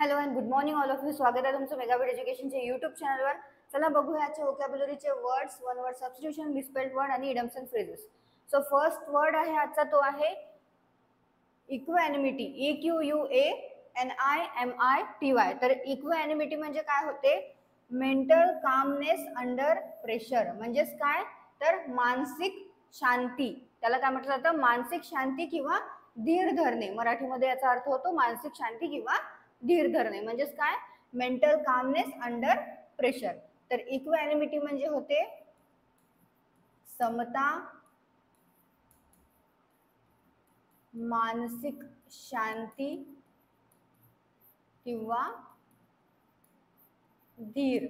Hello and good morning all of you. स्वागत आहे तुमचं मेगाबिट एज्युकेशनच्या यूट्यूब चॅनलवर. चला बघूया आजचे व्होकॅब्युलरीचे words, one word substitution, misspelled word आणि idioms and phrases. So first word आहे आजचा, तो आहे इक्वॅनिमिटी. EQUANIMITY. तर इक्वॅनिमिटी म्हणजे काय होते? Mental calmness under pressure. म्हणजेच काय? तर मानसिक शांती. त्याला काय म्हटलं जातं? मानसिक शांती किंवा धीर धरणे. मराठीमध्ये याचा अर्थ होतो मानसिक शांती किंवा धीर धरणे. म्हणजेच काय? Mental calmness under pressure. तर इक्वॅनिमिटी म्हणजे होते समता, मानसिक शांती किंवा धीर.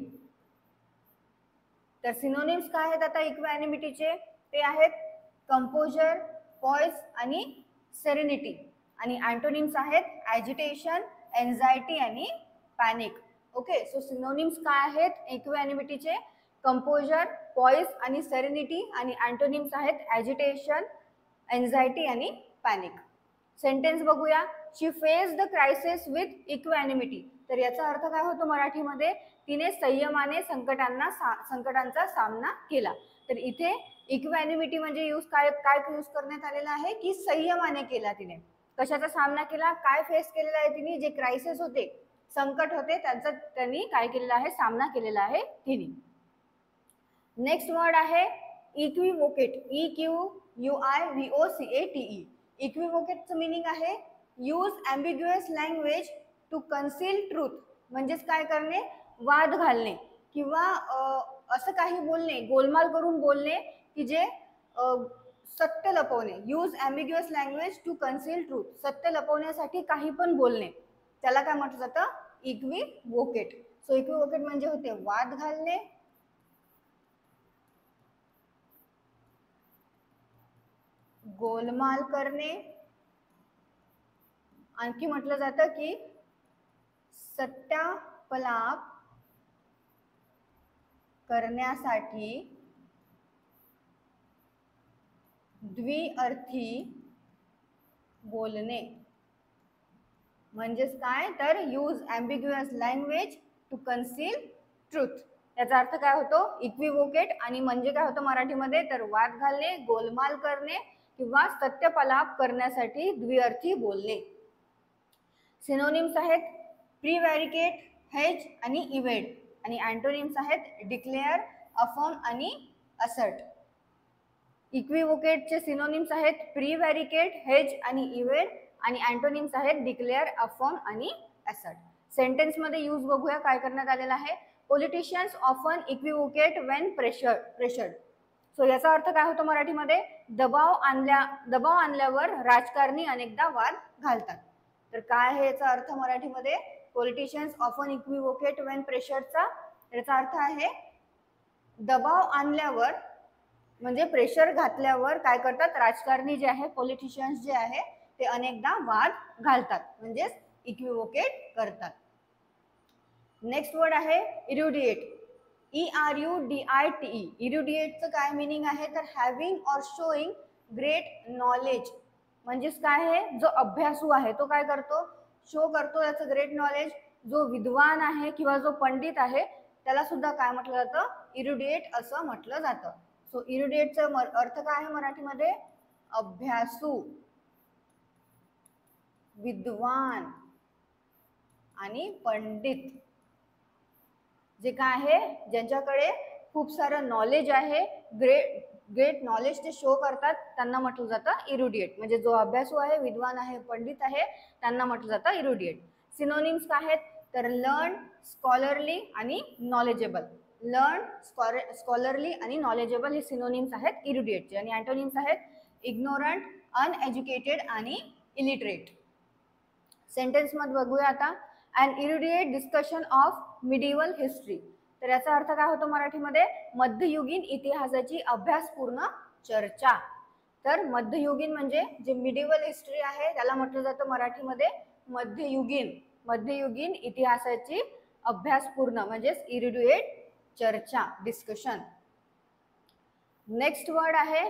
तर सिनोनिम्स काय आहेत आता इक्वॅनिमिटीचे? ते आहेत कंपोजर, पॉइज आणि सेरेनिटी. आणि अँटोनिम्स आहेत ॲजिटेशन, एन्झायटी आणि पॅनिक. ओके, सो सिनोनिम्स काय आहेत इक्वॅनिमिटीचे? कंपोजर, पॉइज आणि सेरेनिटी. आणि अँटोनिम्स आहेत ॲजिटेशन, एन्झायटी आणि पॅनिक. सेंटेन्स बघूया. शी फेस द क्रायसिस विथ इक्वॅनिमिटी. तर याचा अर्थ काय होतो मराठीमध्ये? तिने संयमाने संकटांचा सामना केला. तर इथे इक्वॅनिमिटी म्हणजे काय यूज करण्यात आलेला आहे की संयमाने केला तिने. कशाचा सामना केला? काय फेस केलेला आहे तिने? जे क्रायसिस होते, संकट होते, त्यांचा त्यांनी काय केलेला आहे? सामना केलेला आहे तिने. नेक्स्ट वर्ड आहे इक्विव्होकेट. EQUIVOCATE. इक्विव्होकेटचं मिनिंग आहे use ambiguous language to conceal truth. म्हणजेच काय करणे? वाद घालणे किंवा असं काही बोलणे, गोलमाल करून बोलणे की जे सत्य लपवणे. Use ambiguous language to conceal truth. सत्य लपवण्यासाठी काही पण बोलणे, त्याला काय म्हटलं जातं? इक्विव्होकेट. सो इक्विव्होकेट म्हणजे होते वाद घालणे, गोलमाल करणे. आणखी म्हटलं जातं की सत्यापलाप करण्यासाठी द्विअर्थी बोलणे. म्हणजेच काय? तर use ambiguous language to conceal truth. याचा अर्थ काय होतो? इक्विव्होकेट. आणि म्हणजे काय होतं मराठीमध्ये? तर वाद घालणे, गोलमाल करणे किंवा सत्यपलाप करण्यासाठी द्विअर्थी बोलणे. सिनोनिम्स आहेत प्रिव्हॅरिकेट, हेज आणि इव्हेड. आणि अँटोनिम्स आहेत डिक्लेअर, अफर्म आणि असर्ट. इक्विव्होकेटचे सिनोनिम्स आहेत प्रिव्हॅरिकेट, हेज आणि इव्हेड. आणि अँटोनिम्स आहेत डिक्लेअर, अफर्म आणि असर्ट. सेंटेन्स मध्ये यूज बघूया काय करण्यात आलेला आहे. Politicians often equivocate when pressured. So याचा अर्थ काय होतो मराठीमध्ये? दबाव आणल्यावर राजकारणी अनेकदा वाद घालतात. तर काय आहे याचा अर्थ मराठीमध्ये? पॉलिटिशियन्स ऑफन इक्विव्होकेट व्हेन प्रेशर्डचा याचा अर्थ आहे दबाव आणल्यावर, म्हणजे प्रेशर घातल्यावर काय करतात? राजकारणी जे आहे, पॉलिटिशियन्स जे आहे, ते अनेकदा वाद घालतात, म्हणजेच इक्विव्होकेट करतात. नेक्स्ट वर्ड आहे इरुडिएट. ERUDITE. इरुडिएटचं काय मिनिंग आहे? तर having or showing great knowledge. म्हणजेच काय आहे? जो अभ्यासू आहे तो काय करतो? शो करतो याचं ग्रेट नॉलेज. जो विद्वान आहे किंवा जो पंडित आहे त्याला सुद्धा काय म्हटलं जातं? इरुडिएट असं म्हटलं जातं. सो इरुडिएटचा अर्थ काय आहे मराठीमध्ये? अभ्यासू, विद्वान आणि पंडित. जे काय आहे? ज्यांच्याकडे खूप सारं नॉलेज आहे, ग्रेट नॉलेज ते शो करतात, त्यांना म्हटलं जातं इरुडिएट. म्हणजे जो अभ्यासू आहे, विद्वान आहे, पंडित आहे, त्यांना म्हटलं जातं इरुडिएट. सिनोनिम्स काय आहेत? तर लर्न, स्कॉलरली आणि नॉलेजेबल. लर्न, स्कॉलरली आणि नॉलेजेबल हे सिनोनिम्स आहेत इरुडिएटचे. आणि अँटोनिम्स आहेत इग्नोरंट, अनएज्युकेटेड आणि इलिटरेट. सेंटेन्स मध्ये बघूया आता. An erudite discussion of medieval history. तर याचा अर्थ काय होतो मराठीमध्ये? मध्ययुगीन इतिहासाची अभ्यासपूर्ण चर्चा. तर मध्ययुगीन म्हणजे जे मिडिवल हिस्ट्री आहे त्याला म्हटलं जातं मराठीमध्ये मध्ययुगीन इतिहासाची अभ्यासपूर्ण, म्हणजेच इरुडिएट चर्चा, डिस्कशन. नेक्स्ट वर्ड आहे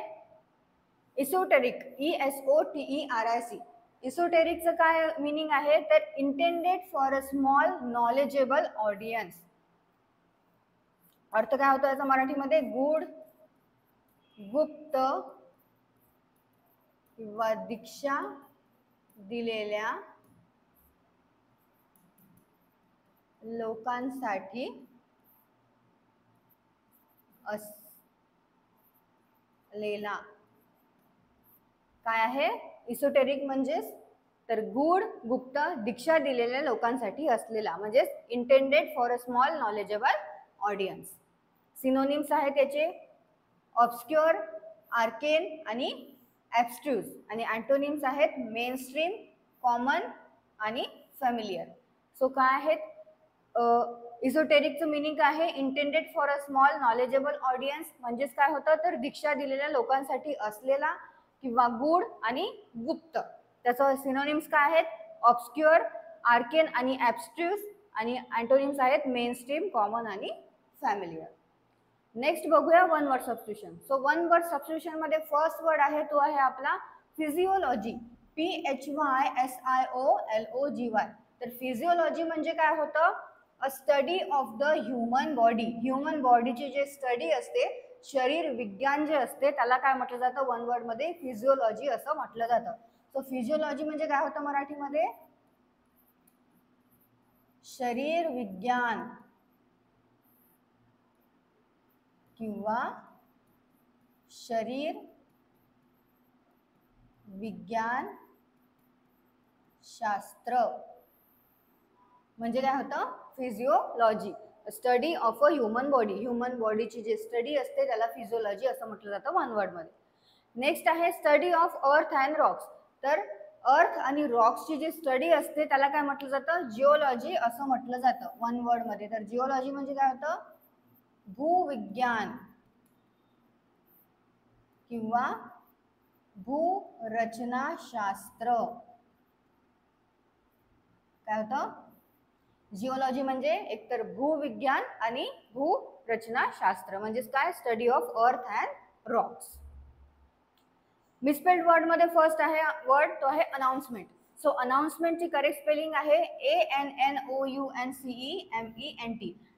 इसोटेरिक. ESOTERIC. इसोटेरिकचं काय मिनिंग आहे तर intended for a small knowledgeable audience. अर्थ काय होतो याचा मराठीमध्ये? गूढ, गुप्त किंवा दीक्षा दिलेल्या लोकांसाठी असलेला. काय आहे इसोटेरिक म्हणजेच? तर गूढ, गुप्त, दीक्षा दिलेल्या लोकांसाठी असलेला, म्हणजेच intended for a small knowledgeable audience. Synonyms आहेत त्याचे ऑब्स्क्युअर, आर्केन आणि ॲब्स्ट्रूज. आणि अँटोनिम्स आहेत मेनस्ट्रीम, कॉमन आणि फॅमिलियर. सो काय आहेत इसोटेरिकचं मिनिंग काय आहे? Intended for a small knowledgeable audience म्हणजेच काय होतं तर दीक्षा दिलेल्या लोकांसाठी असलेला किंवा गूढ आणि गुप्त. त्याचं सिनोनिम्स काय आहेत? ऑब्स्क्युअर, आर्केन आणि ॲब्स्ट्रूज. आणि अँटोनिम्स आहेत मेनस्ट्रीम, कॉमन आणि फॅमिलियर. नेक्स्ट बघूया one word substitution. So one word substitution मध्ये फर्स्ट वर्ड आहे तो आहे आपला फिजिओलॉजी. PHYSIOLOGY. तर फिजिओलॉजी म्हणजे काय होतं? अ study of the human body. Human बॉडीची जे स्टडी असते, शरीर विज्ञान जे असते, त्याला काय म्हटलं जातं वन वर्ड मध्ये? फिजिओलॉजी असं म्हटलं जातं. सो फिजिओलॉजी म्हणजे काय होतं मराठीमध्ये? शरीर विज्ञान किंवा शरीर विज्ञान शास्त्र म्हणजे काय होतं? Physiology. Study of a human body. Human बॉडीची जी स्टडी असते त्याला फिजिओलॉजी असं म्हटलं जातं वन वर्ड मध्ये. नेक्स्ट आहे study of earth and Roxx. तर अर्थ आणि रॉक्सची जी स्टडी असते त्याला काय म्हटलं जातं? जिओलॉजी असं म्हटलं जातं वन वर्ड मध्ये. तर जिओलॉजी म्हणजे काय होतं? भूविज्ञान किंवा भूरचनाशास्त्र. काय होतं? जिओलॉजी म्हणजे एकतर भूविज्ञान आणि भूरचनाशास्त्र म्हणजेच काय? Study of earth and Roxx. Misspelled word मध्ये फर्स्ट आहे वर्ड तो आहे अनाउन्समेंट. सो अनाउन्समेंटची करेक्ट स्पेलिंग आहे ANNOUNCEMENT.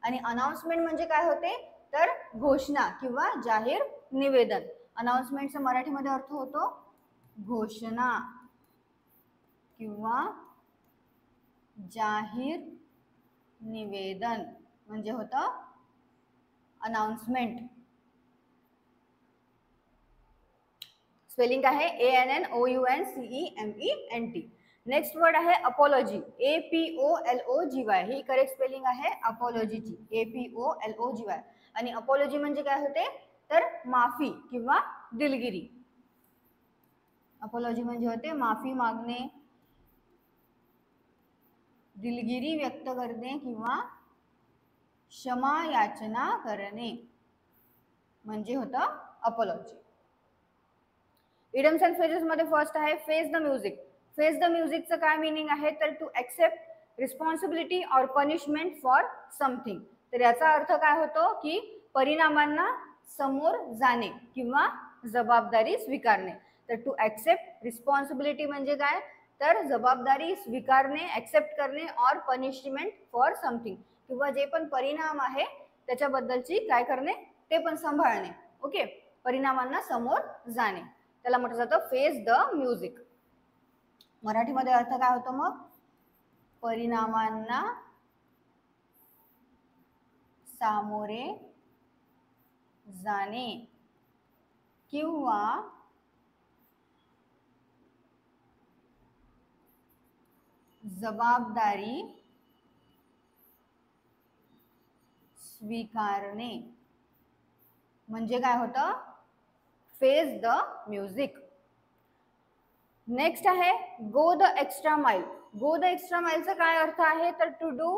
आणि अनाउन्समेंट म्हणजे काय होते तर घोषणा किंवा जाहीर निवेदन. अनाउन्समेंटचा मराठीमध्ये अर्थ होतो घोषणा किंवा जाहीर निवेदन म्हणजे होतं अनाउन्समेंट. स्पेलिंग आहे ANNOUNCEMENT. नेक्स्ट वर्ड आहे अपॉलॉजी. APOLOGY. ही करेक्ट स्पेलिंग आहे अपॉलॉजीची, APOLOGY. आणि अपॉलॉजी म्हणजे काय होते तर माफी किंवा दिलगिरी. अपॉलॉजी म्हणजे होते माफी मागणे, दिलगिरी व्यक्त करणे किंवा क्षमा याचना करणे म्हणजे होतं अपॉलॉजी. इडम्स अँड फ्रेजेस मध्ये फर्स्ट आहे face the music. Face the म्युझिकचं काय मिनिंग आहे तर to accept responsibility or punishment for something. तर याचा अर्थ काय होतो की परिणामांना समोर जाणे किंवा जबाबदारी स्वीकारणे. तर टू ॲक्सेप्ट रिस्पॉन्सिबिलिटी म्हणजे काय तर जबाबदारी स्वीकारणे, ॲक्सेप्ट करणे, ऑर पनिशमेंट फॉर समथिंग किंवा जे पण परिणाम आहे त्याच्याबद्दलची काय करणे ते पण सांभाळणे. ओके, परिणामांना समोर जाणे त्याला म्हटलं जातं फेस द म्युझिक. मराठीमध्ये अर्थ काय होतो मग? परिणामांना सामोरे जाणे किंवा जबाबदारी स्वीकारणे म्हणजे काय होतं फेस द म्युझिक. नेक्स्ट आहे गो द एक्स्ट्रा माइल. गो द एक्स्ट्रा माइलचा काय अर्थ आहे तर to do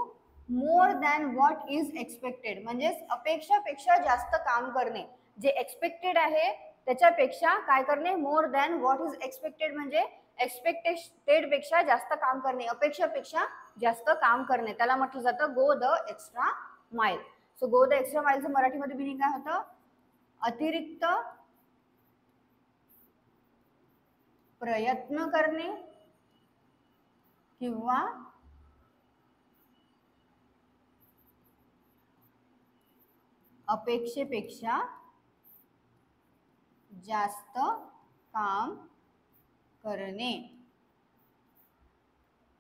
more than what is expected. म्हणजेच अपेक्षापेक्षा जास्त काम करणे. जे एक्सपेक्टेड आहे त्याच्यापेक्षा काय करणे मोर दॅन व्हॉट इज एक्सपेक्टेड म्हणजे एक्सपेक्टेड पेक्षा जास्त काम करणे, अपेक्षापेक्षा जास्त काम करणे त्याला म्हटलं जातं गो द एक्स्ट्रा माइल. सो गो द एक्स्ट्रा माइलचं मराठीमध्ये मिनिंग काय होतं? अतिरिक्त प्रयत्न करणे किंवा अपेक्षेपेक्षा जास्त काम करणे.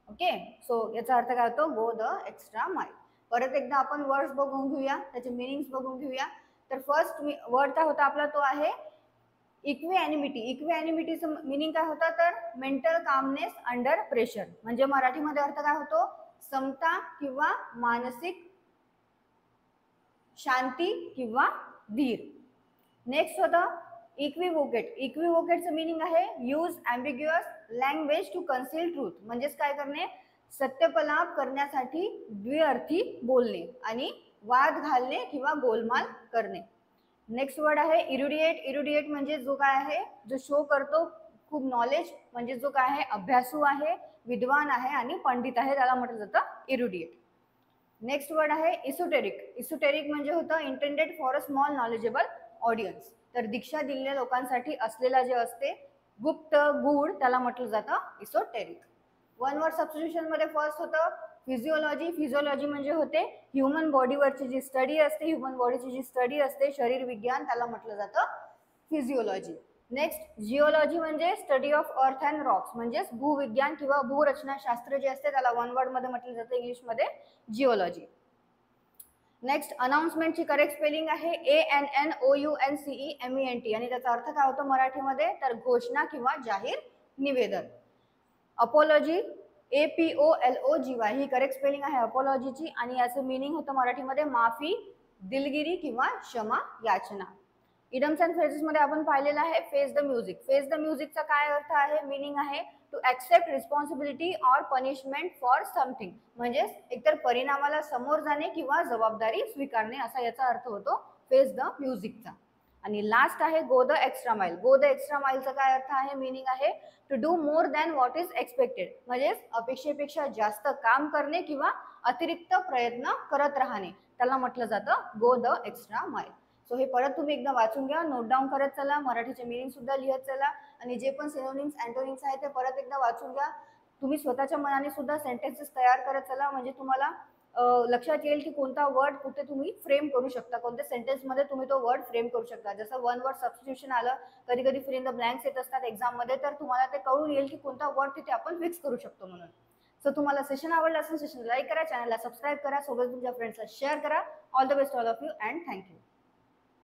ओके, सो याचा अर्थ काय होतो? गो द एक्स्ट्रा माइल. परत एकदा आपण वर्ड्स बघून घेऊया, त्याचे मिनिंग्स बघून घेऊया. तर फर्स्ट वर्ड काय होता आपला? तो आहे इक्विॲनिमिटी. इक्विॲनिमिटीचं मिनिंग काय होतं? तर मेंटल कामनेस अंडर प्रेशर. म्हणजे मराठीमध्ये अर्थ काय होतो? समता किंवा मानसिक शांती किंवा धीर. नेक्स्ट होतं इक्विवोकेट. इक्विवोकेटचं मिनिंग आहे use ambiguous language to conceal truth. म्हणजेच काय करणे? सत्यपलाप करण्यासाठी द्विअर्थी बोलणे आणि वाद घालणे किंवा गोलमाल करणे. नेक्स्ट वर्ड आहे इरुडिएट. इरुडिएट म्हणजे जो काय आहे? जो शो करतो खूप नॉलेज, म्हणजे जो काय आहे? अभ्यासू आहे, विद्वान आहे आणि पंडित आहे, त्याला म्हटलं जातं इरुडिएट. नेक्स्ट वर्ड आहे इसोटेरिक. इसोटेरिक म्हणजे होतं intended for a small knowledgeable audience. तर दीक्षा दिलेल्या लोकांसाठी असलेला जे असते गुप्त गूढ, त्याला म्हटलं जातं इसोटेरिक. वन वर्ड सबस्टिट्यूशन मध्ये फर्स्ट होतं फिजिओलॉजी. फिजिओलॉजी म्हणजे होते ह्युमन बॉडीवरची जी स्टडी असते, ह्युमन बॉडीची जी स्टडी असते, शरीर विज्ञान, त्याला म्हटलं जातं फिजिओलॉजी. नेक्स्ट जिओलॉजी म्हणजे study of earth and Roxx, म्हणजेच भूविज्ञान किंवा भूरचनाशास्त्र जे असते त्याला वन वर्ड मध्ये म्हटलं जातं इंग्लिशमध्ये जिओलॉजी. नेक्स्ट अनाउन्समेंटची करेक्ट स्पेलिंग आहे ANNOUNCEMENT आणि त्याचा अर्थ काय होतो मराठीमध्ये? तर घोषणा किंवा जाहीर निवेदन. अपॉलॉजी APOLOGY ही करेक्ट स्पेलिंग आहे अपॉलॉजीची आणि याचं मिनिंग होतं मराठीमध्ये माफी, दिलगिरी किंवा क्षमा याचना. इडम्स अँड फ्रेजेस मध्ये आपण पाहिलेलं आहे face the music. Face the म्युझिकचा काय अर्थ आहे? मिनिंग आहे to accept responsibility or punishment for something. म्हणजे एकतर परिणामाला समोर जाणे किंवा जबाबदारी स्वीकारणे, असा याचा अर्थ होतो फेस द म्युझिकचा. आणि लास्ट आहे गो द एक्स्ट्रा माइल. गो द एक्स्ट्रा माइलचा काय अर्थ आहे? मिनिंग आहे to do more than what is expected. म्हणजेच अपेक्षेपेक्षा जास्त काम करणे किंवा अतिरिक्त प्रयत्न करत राहणे, त्याला म्हटलं जातं गो द एक्स्ट्रा माइल. सो हे परत तुम्ही एकदा वाचून घ्या, नोट डाऊन करत चला, मराठीचे मिनिंग सुद्धा लिहत चला आणि जे पण सिनोनिम्स अँटोनिम्स आहेत ते परत एकदा वाचून घ्या. तुम्ही स्वतःच्या मनाने सुद्धा सेंटेन्सेस तयार करत चला, म्हणजे तुम्हाला लक्षात येईल की कोणता वर्ड कुठे तुम्ही फ्रेम करू शकता, कोणत्या सेंटेन्स मध्ये तुम्ही तो वर्ड फ्रेम करू शकता. जसं वन वर्ड सबस्टिट्यूशन आलं, कधी कधी फिल इन द ब्लँक्स येत असतात एक्झाम मध्ये, तर तुम्हाला ते कळून येईल की कोणता वर्ड तिथे आपण फिक्स करू शकतो म्हणून. सो तुम्हाला सेशन आवडलं असेल सेशन लाईक करा, चॅनलला सबस्क्राईब करा, सोबत तुमच्या फ्रेंड्सला शेअर करा. All the best all of you and thank you.